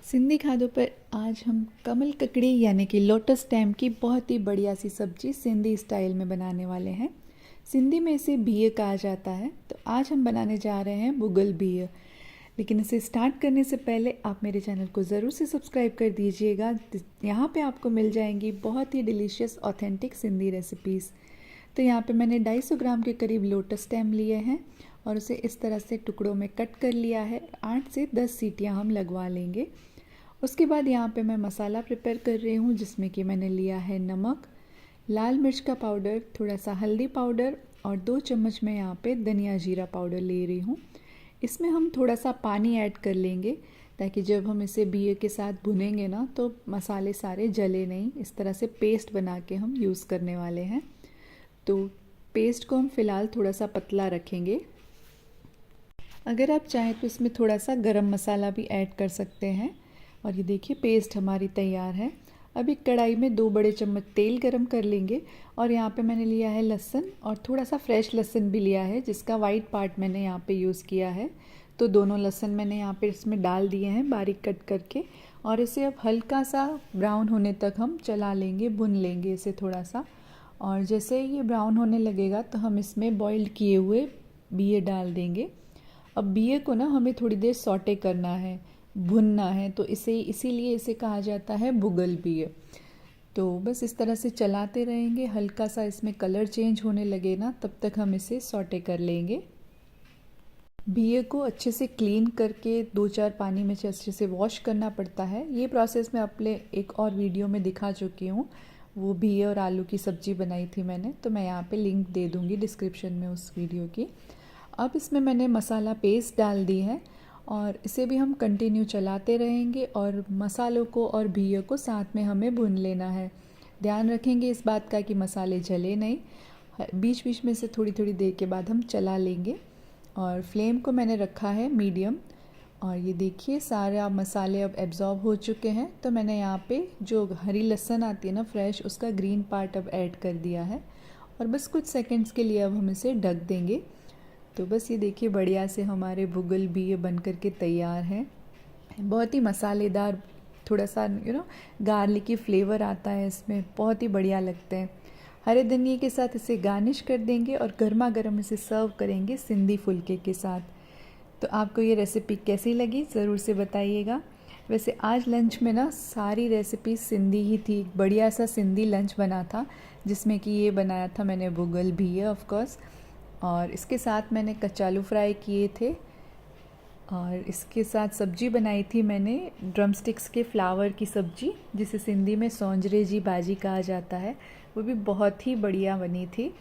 सिंधी खादों पर आज हम कमल ककड़ी यानी कि लोटस स्टेम की बहुत ही बढ़िया सी सब्जी सिंधी स्टाइल में बनाने वाले हैं। सिंधी में इसे बिय कहा जाता है। तो आज हम बनाने जा रहे हैं भुगल बिय। लेकिन इसे स्टार्ट करने से पहले आप मेरे चैनल को ज़रूर से सब्सक्राइब कर दीजिएगा। यहाँ पे आपको मिल जाएंगी बहुत ही डिलीशियस ऑथेंटिक सिंधी रेसिपीज़। तो यहाँ पे मैंने 250 ग्राम के करीब लोटस स्टेम लिए हैं और उसे इस तरह से टुकड़ों में कट कर लिया है। 8 से 10 सीटियाँ हम लगवा लेंगे। उसके बाद यहाँ पे मैं मसाला प्रिपेयर कर रही हूँ, जिसमें कि मैंने लिया है नमक, लाल मिर्च का पाउडर, थोड़ा सा हल्दी पाउडर और 2 चम्मच मैं यहाँ पे धनिया जीरा पाउडर ले रही हूँ। इसमें हम थोड़ा सा पानी ऐड कर लेंगे ताकि जब हम इसे बिय के साथ भुनेंगे ना तो मसाले सारे जले नहीं। इस तरह से पेस्ट बना के हम यूज़ करने वाले हैं। तो पेस्ट को हम फ़िलहाल थोड़ा सा पतला रखेंगे। अगर आप चाहें तो इसमें थोड़ा सा गरम मसाला भी ऐड कर सकते हैं। और ये देखिए पेस्ट हमारी तैयार है। अब एक कढ़ाई में 2 बड़े चम्मच तेल गरम कर लेंगे और यहाँ पे मैंने लिया है लहसुन और थोड़ा सा फ्रेश लहसुन भी लिया है, जिसका वाइट पार्ट मैंने यहाँ पे यूज़ किया है। तो दोनों लहसुन मैंने यहाँ पे इसमें डाल दिए हैं बारीक कट करके और इसे अब हल्का सा ब्राउन होने तक हम चला लेंगे, भुन लेंगे इसे थोड़ा सा। और जैसे ये ब्राउन होने लगेगा तो हम इसमें बॉइल्ड किए हुए बिय डाल देंगे। अब बिय को ना हमें थोड़ी देर सौटे करना है, भुनना है, तो इसीलिए इसे कहा जाता है भुगल बिय। तो बस इस तरह से चलाते रहेंगे, हल्का सा इसमें कलर चेंज होने लगे ना तब तक हम इसे सौटे कर लेंगे। बिय को अच्छे से क्लीन करके 2-4 पानी में से अच्छे से वॉश करना पड़ता है। ये प्रोसेस मैं अपने एक और वीडियो में दिखा चुकी हूँ। वो बिय और आलू की सब्ज़ी बनाई थी मैंने, तो मैं यहाँ पे लिंक दे दूँगी डिस्क्रिप्शन में उस वीडियो की। अब इसमें मैंने मसाला पेस्ट डाल दी है और इसे भी हम कंटिन्यू चलाते रहेंगे और मसालों को और बिय को साथ में हमें भून लेना है। ध्यान रखेंगे इस बात का कि मसाले जले नहीं। बीच बीच में से थोड़ी थोड़ी देर के बाद हम चला लेंगे और फ्लेम को मैंने रखा है मीडियम। और ये देखिए सारे मसाले अब एब्जॉर्ब हो चुके हैं। तो मैंने यहाँ पे जो हरी लहसुन आती है ना फ्रेश, उसका ग्रीन पार्ट अब ऐड कर दिया है और बस कुछ सेकंड्स के लिए अब हम इसे ढक देंगे। तो बस ये देखिए बढ़िया से हमारे भुगल बिय बन कर के तैयार हैं। बहुत ही मसालेदार, थोड़ा सा गार्लिकी फ्लेवर आता है इसमें, बहुत ही बढ़िया लगते हैं। हरे धनिए के साथ इसे गार्निश कर देंगे और गर्मा गर्म इसे सर्व करेंगे सिंधी फुलके के साथ। तो आपको ये रेसिपी कैसी लगी ज़रूर से बताइएगा। वैसे आज लंच में ना सारी रेसिपी सिंधी ही थी। बढ़िया सा सिंधी लंच बना था, जिसमें कि ये बनाया था मैंने भुगल बिय ऑफ कोर्स, और इसके साथ मैंने कचालू फ्राई किए थे और इसके साथ सब्जी बनाई थी मैंने ड्रमस्टिक्स के फ्लावर की सब्जी, जिसे सिंधी में सौंजरे जी भाजी कहा जाता है। वो भी बहुत ही बढ़िया बनी थी।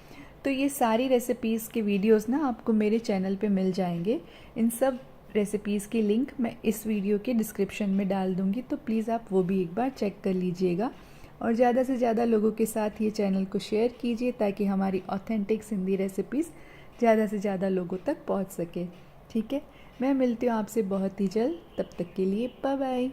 तो ये सारी रेसिपीज़ के वीडियोस ना आपको मेरे चैनल पे मिल जाएंगे। इन सब रेसिपीज़ की लिंक मैं इस वीडियो के डिस्क्रिप्शन में डाल दूँगी, तो प्लीज़ आप वो भी एक बार चेक कर लीजिएगा और ज़्यादा से ज़्यादा लोगों के साथ ये चैनल को शेयर कीजिए ताकि हमारी ऑथेंटिक सिंधी रेसिपीज़ ज़्यादा से ज़्यादा लोगों तक पहुंच सके। ठीक है, मैं मिलती हूँ आपसे बहुत ही जल्द। तब तक के लिए बाय बाय।